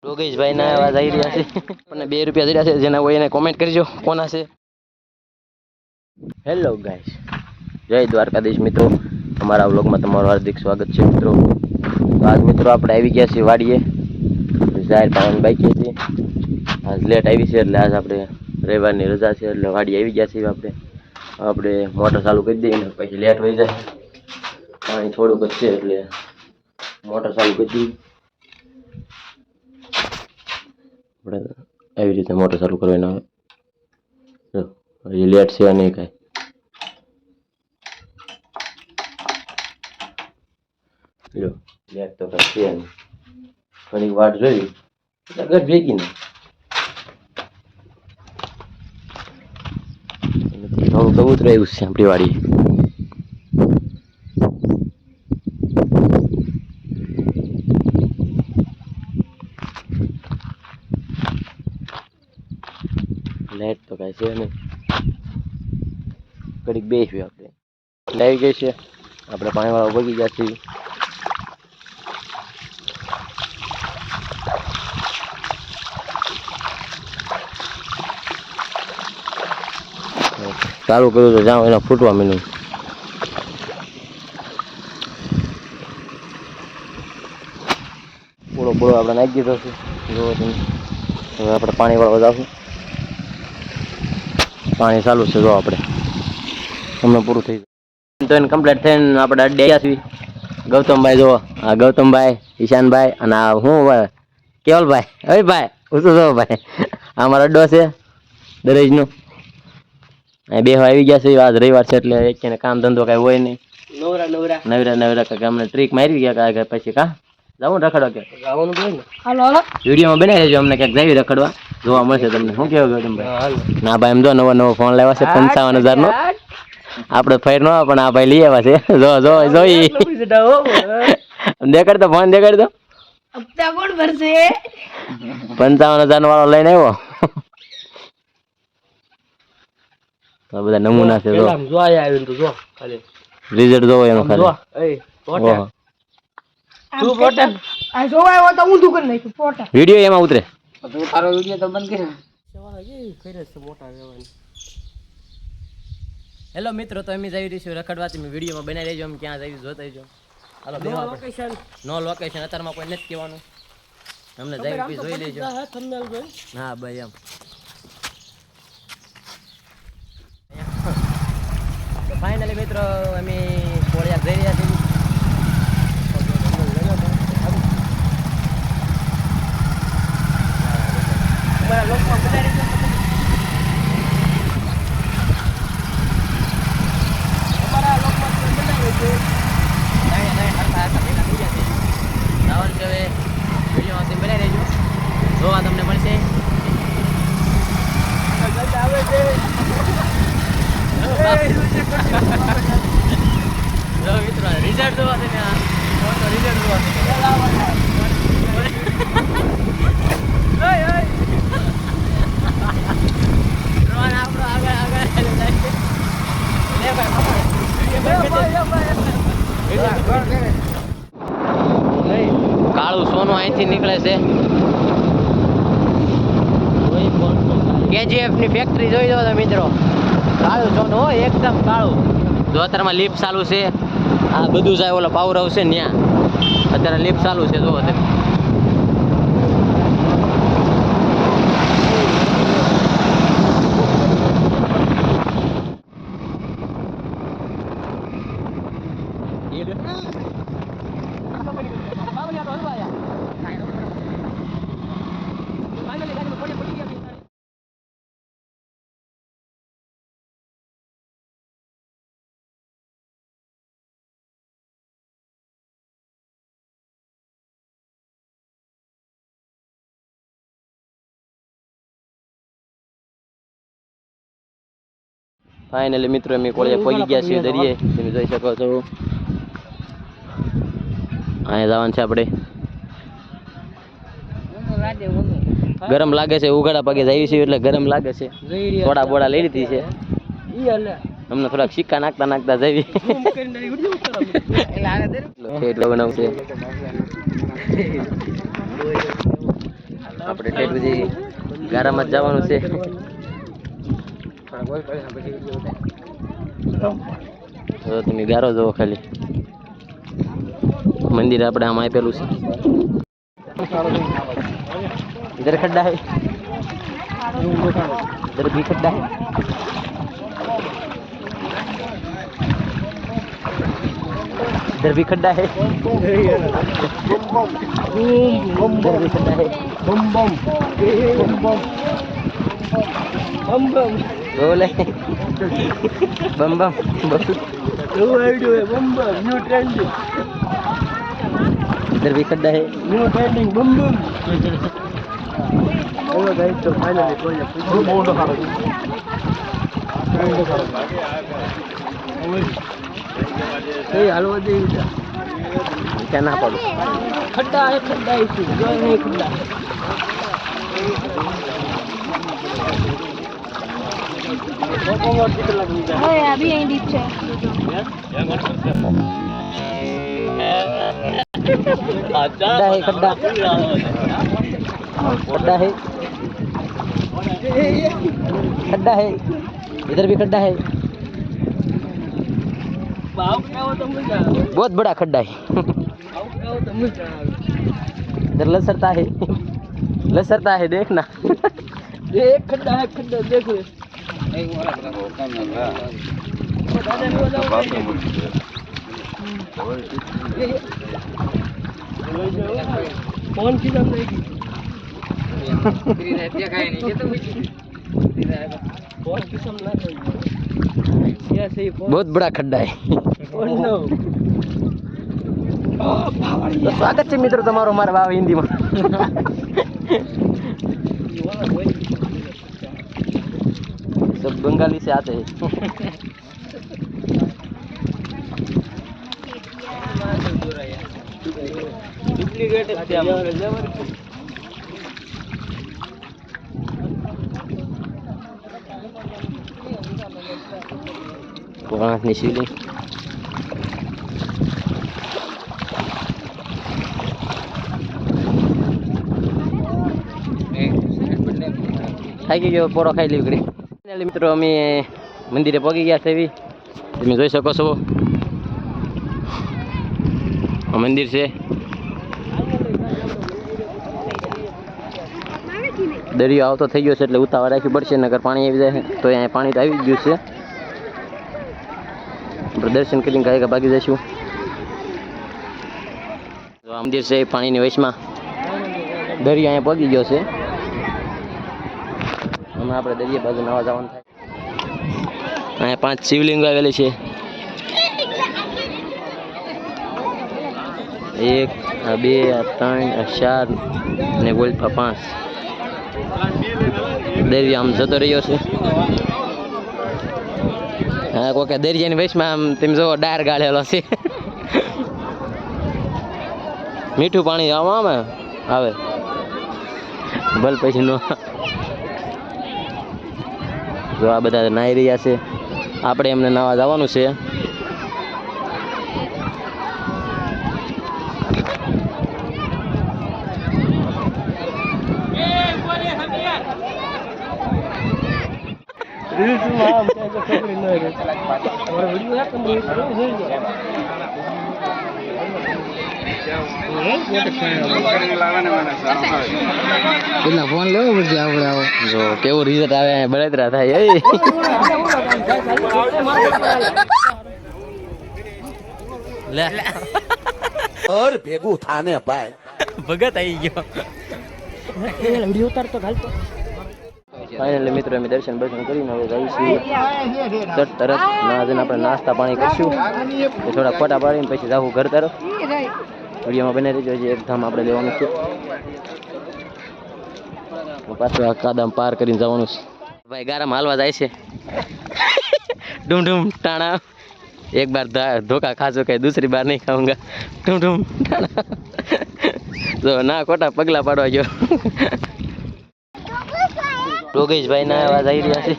યોગેશભાઈ ના અવાજ આવી રહ્યા છે અને 2 રૂપિયા દીધા છે જેના હોય એને કોમેન્ટ કરજો કોના છે. હેલો ગાઈસ, જય દ્વારકાધીશ મિત્રો, અમારા વ્લોગમાં તમારું હાર્દિક સ્વાગત છે મિત્રો. તો આજ મિત્રો આપણે આવી ગયા છીએ વાડીએ, જાહેર પાવાની બાકી હતી, આજ લેટ આવી છે એટલે આજ આપણે રવિવારની રજા છે એટલે વાડી આવી ગયા છીએ. આપણે મોટર ચાલુ કરી દઈએ ને પછી લેટ વહી જાય, પાણી થોડુંક જ છે એટલે મોટર ચાલુ કરી દઈએ. આપણે આવી રીતે મોટર ચાલુ કરવાની આવે, હજી લેટ છે નહીં કાંઈ. લો લેટ તો કાંઈ છે નહીં, ઘણી વાટ જોઈ આગળ ભેગી ને થોડું કબૂતર આવ્યું છે આપણી વાડીએ. લેટ તો કાંઈ છે નહીં, ઘડીક બેસ્યું આપણે આવી ગઈ છે. આપણે પાણીવાળા ભગી ગયા છીએ. ચાલુ કર્યું તો જાઉં એના ફૂટવા મીનું. પૂરો પૂરો આપણે નાખી દીધો છે. જોવો તમે, હવે આપણે પાણીવાળા જાશું. પાણી ચાલુ છે, જો આપણે હમણાં પૂરું થઈ જાય તો એને કમ્પ્લીટ થઈને આપણે અડ્ડે ગયા છીએ. ગૌતમભાઈ જો, આ ગૌતમભાઈ, ઈશાનભાઈ અને આ હું કેવલભાઈ. હવે ભાઈ ઉછું જો ભાઈ, આ મારો અડ્ડો છે દરેજનો. અહીં બે આવી ગયા છે, આજ રવિવાર છે એટલે એક કામ ધંધો કાંઈ હોય નહીં, નવરા કાંઈક અમને ટ્રીક મારી ગયા કાંઈ પછી કા જવું રખડવા કે વિડીયોમાં બનાવી દેજો, અમને ક્યાંક જઈએ રખડવા, જોવા મળશે તમને. શું કેવું ગૌતમભાઈ? ના ભાઈ એમ જો નવો ફોન લાવ્યા છે 55,000 નો. આપણે ફેર નો પણ આ ભાઈ લઈ આવ્યા છે. જો જો જોઈ દેખાડ તો, ફોન દેખાડ તો. 55,000 વાળો લઈને આવ્યો. આ બધા નમૂના છે, જો રિઝલ્ટ જોવો એનો ખાલી. વિડીયો એમાં ઉતરે. હેલો મિત્રો, તો અમે જઈ રહીશું રખડવા. તમે વિડીયોમાં બનાવી દેજો, અમે ક્યાં જઈએ જોતા રહેજો. હાલો નો લોકેશન અત્યારમાં કોઈ નથી કહેવાનું, અમને જઈ જોઈ લેજો. હા ભાઈ એમ ફાઇનલી મિત્રો અમે કોળિયા જઈ રહ્યા છીએ. જોવા તમને મળશે. મિત્રો રિઝલ્ટ જોવા છે ને, રિઝલ્ટ જોવા કાળું સોનું અહીંથી નીકળે છે. KGF ની ફેક્ટરી જોઈ દો મિત્રો, કાળું સોનું હોય એકદમ કાળું. જો અત્યારમાં લિફ્ટ ચાલુ છે, આ બધું જાય ઓલા પાવર હાઉસ છે ત્યાં અત્યારે લિફ્ટ ચાલુ છે. જો તમે ફાઇનલી મિત્રો અમે કોળિયા પહોંચી ગયા છીએ દરિયે. તમે જોઈ શકો છો અહીંયા જવાનું છે આપણે. ગરમ લાગે છે, ઉઘાડા પગે જઈએ છીએ એટલે ગરમ લાગે છે. થોડા બોડા લઈ લીધી છે, અમને થોડાક સિક્કા નાખતા નાખતા જઈએ. એટલો બનાવશે આપણે ઠેઠ સુધી ગારામાં જ જવાનું છે. તો તમે ગારો જોવો ખાલી. મંદિર આપણે આમ આપેલું છે. इधर खड्डा है, इधर भी खड्डा है. इधर भी खड्डा है, इधर भी खड्डा है. बम बम बम बम बोले बम बम न्यू आइडिया है. बम बम न्यू ट्रेंडिंग. इधर भी खड्डा है, न्यू ट्रेंडिंग. बम बम. हेलो गाइस, तो फाइनली कोई बोलो खा रहा है. ए हलवा दे क्या ना पड़ो. खड्डा है इसी जो नहीं खड्डा. ओए अभी यहीं डीप है. खड्डा है, खड्डा खड्डा है, खड्डा है. इधर भी खड्डा है. बहुत बड़ा खड्डा है. इधर लसरता है, लसरता है. देखना एक खड्डा है. खड्डा देख ले. कौन सी दम रहेगी? बहुत बड़ा खड्डा है. तो स्वागत है मित्रों તમારો મારા ભાવ હિન્દીમાં. सब बंगाली से आते हैं. ભોળાનાથની શિવલિંગ. થાકી ગયો, પોરો ખાઈ લેવી કરી. મિત્રો અમે મંદિરે પહોંચી ગયા છે. એવી તમે જોઈ શકો છો આ મંદિર છે. દરિયો આવતો થઈ ગયો છે એટલે ઉતાવળ રાખવી પડશે, નકર પાણી આવી જાય. તો અહીંયા પાણી તો આવી ગયું છે. આપણે દર્શન કરીને કાંઈ ભાગી જઈશું. તો આ મંદિર છે પાણીની વચમાં. દરિયો અહીંયા પહોંચી ગયો છે. હમણાં આપણે દરિયા બાજુ નવા જવાનું થાય. અહીંયા 5 શિવલિંગો આવેલી છે. 1 2 3 4 અને ગોલ્ફા 5. દરિયો આમ જતો રહ્યો છે. હા, કોઈ દરિયાની વચમાં આમ તમે જોવો ડાર ગાળેલો છે. મીઠું પાણી આમાં આવે ભલ પછી નો. જો આ બધા નાહી રહ્યા છે. આપણે એમને નાવા જવાનું છે. ફોન લેવો પડશે આપણે. જો કેવું રિઝલ્ટ આવે, બળતરા થાય. લે ઓર ભેગું થાને ભાઈ. ભગત આવી ગયો. વિડિયો ઉતારતો ઘાલતો. ફાઇનલી મિત્રો અમે દર્શન કરીને હવે જઈશું તટ તરફ. આપણે નાસ્તા પાણી કરશું, થોડા ફોટા પાડીને પછી જવું ઘર તરફ. વિડીયોમાં બને રહેજો. એક ધામ આપણે લેવાનું છે. પાછું આ કાદામ પાર કરીને જવાનું છે. ભાઈ ગારામાં હાલવા જાય છે. ઢૂમ ઢૂમ ટાણા. એક બાર ધોખા ખાજો કઈ દૂસરી બાર નહીં ખાऊंगा. ઢૂમ ઢૂમ ટાણા. જો ના ખોટા પગલા પાડવા ગયો. યોગેશભાઈ ના અવાજ આવી રહ્યા છે.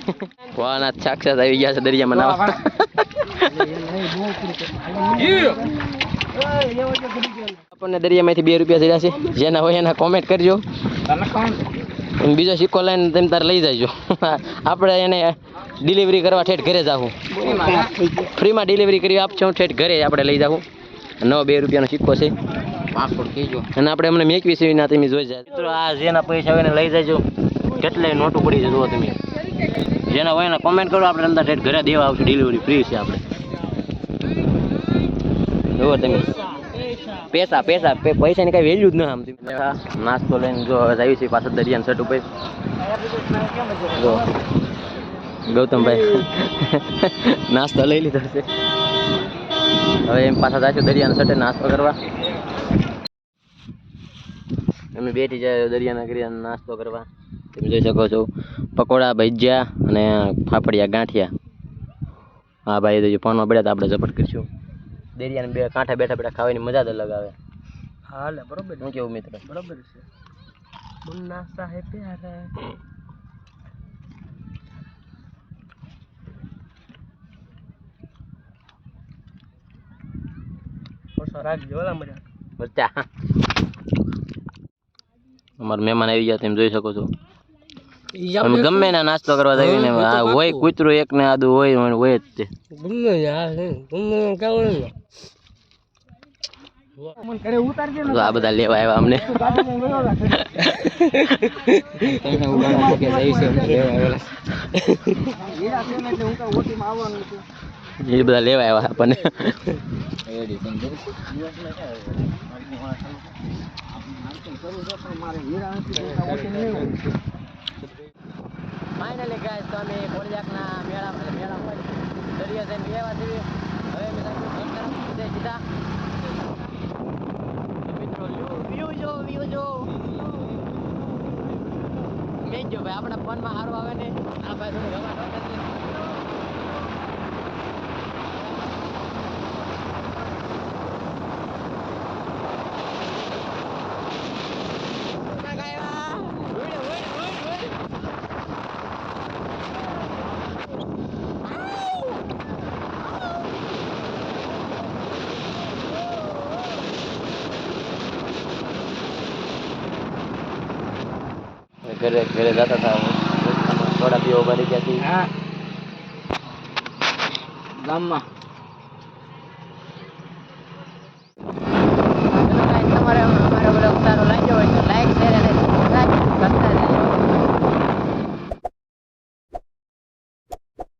વાના સાક્ષાત આવી ગયા છે દરિયામાં નાવા. આપણને દરિયામાંથી 2 રૂપિયા ચડ્યા છે. જેના હોય એના કોમેન્ટ કરજો. બીજો સિક્કો લઈને તમે તારે લઈ જાજો આપણે એને ડિલિવરી કરવા ઠેઠ ઘરે જાવું ફ્રીમાં ડિલિવરી કરી આપશો ઠેઠ ઘરે આપણે લઈ જાવું 2 રૂપિયાનો સિક્કો છે પાસપોર્ટ કહેજો અને આપણે એમને મેકવી છે ના તમે જોઈ જાય મિત્રો આ જેના પૈસા હોય ને લઈ જાજો કેટલાય નોટું પડી છે જુઓ તમે જેના હોય ને કોમેન્ટ કરો આપણે અંદર ઠેઠ ઘરે દેવા આવશું ડિલિવરી ફ્રી છે આપણે જુઓ તમે પૈસાની કઈ વેલ્યુ જ ન આમ નાસ્તો લઈને જો હવે આવી છે પાછળ દરિયાના સટ ઉપર જો ગૌતમભાઈ નાસ્તો લઈ લીધો છે હવે એમ પાછા જઈશું દરિયાના સટે નાસ્તો કરવા અમે બેઠી જાય દરિયાના કરીયા નાસ્તો કરવા તમે જોઈ શકો છો પકોડા ભજીયા અને ફાફડિયા ગાંઠિયા હા ભાઈ જો ફોનમાં પડ્યા તો આપણે ઝપટ કરીશું દરિયાને બે કાંઠે બેઠા ખાવાની મજા જ અલગ આવે હા લે બરોબર હું કેવું મિત્ર બરોબર છે મુન્ના સાહેબ પ્યારા ઓછો રાખજો ઓલા મજા બચ્ચા અમારા મહેમાન આવી ગયા તમે જોઈ શકો છો અમે ગમે ના નાસ્તો કરવા જઈએ ને આ હોય કૂતરું એક ને આદુ હોય જ તે ગમે યાર ગમે કાવ ને મન કરે ઉતારજે ને આ બધા લેવા આવ્યા અમને તમે ઉગાડા કે જઈ છે લેવા આવેલા હીરા છે ને એટલે હું કા ઓટી માં આવવાનું છે એ બધા લેવા આવ્યા આપણને રેડી સમજો મારે હીરા નથી ઓટી લેવું ફાઇનલી ગાઈસ તો અમે કોળિયાકના મેળા પર દરિયા જઈને લેવા છીએ હવે અમે સીધા મિત્રો વ્યૂ જો મેં જો ભાઈ આપણા ફોનમાં સારું આવે ને આ ભાઈ થોડું ગવા ઘરે જતા હતા થોડા પીવો ભરી ગયા હા ગામમાં